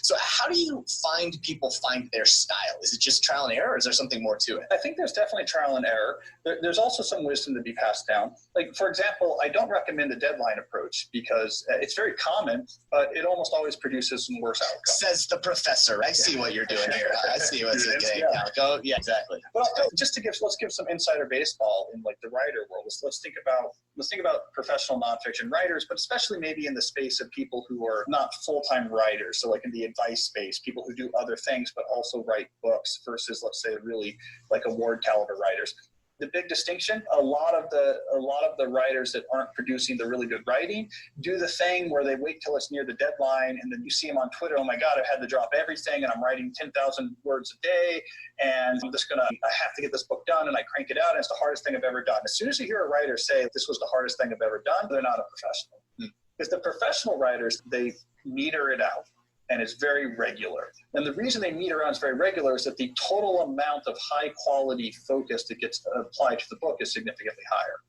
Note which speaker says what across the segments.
Speaker 1: So how do you find people find their style? Is it just trial and error, or is there something more to it?
Speaker 2: I think there's definitely trial and error. There's also some wisdom to be passed down. Like, for example, I don't recommend the deadline approach because it's very common, but it almost always produces some worse outcomes.
Speaker 1: Says the professor. I see what you're doing here. I see what's getting out. Go. Yeah, exactly.
Speaker 2: Well, let's give some insider baseball in like the writer world. Let's think about professional nonfiction writers, but especially maybe in the space of people who are not full-time writers. So like in the advice space, people who do other things but also write books versus, let's say, really like award caliber writers. The big distinction, a lot of the writers that aren't producing the really good writing do the thing where they wait till it's near the deadline, and then you see them on Twitter, oh my God, I've had to drop everything and I'm writing 10,000 words a day and I have to get this book done, and I crank it out and it's the hardest thing I've ever done. As soon as you hear a writer say this was the hardest thing I've ever done, they're not a professional. Because the professional writers, they meter it out. And it's very regular. And the reason they meter out is very regular is that the total amount of high quality focus that gets applied to the book is significantly higher.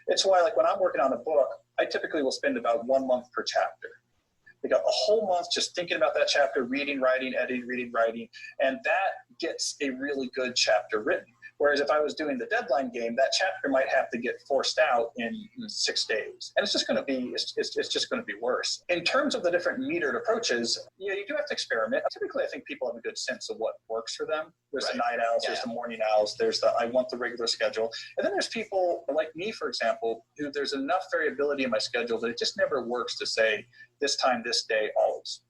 Speaker 2: It's why, like, when I'm working on a book, I typically will spend about 1 month per chapter. Like a whole month just thinking about that chapter, reading, writing, editing, reading, writing, and that gets a really good chapter written. Whereas if I was doing the deadline game, that chapter might have to get forced out in 6 days. And it's just going to be worse. In terms of the different metered approaches, you do have to experiment. Typically, I think people have a good sense of what works for them. There's the night owls, there's the morning owls, there's the I want the regular schedule. And then there's people like me, for example, who there's enough variability in my schedule that it just never works to say this time, this day, always.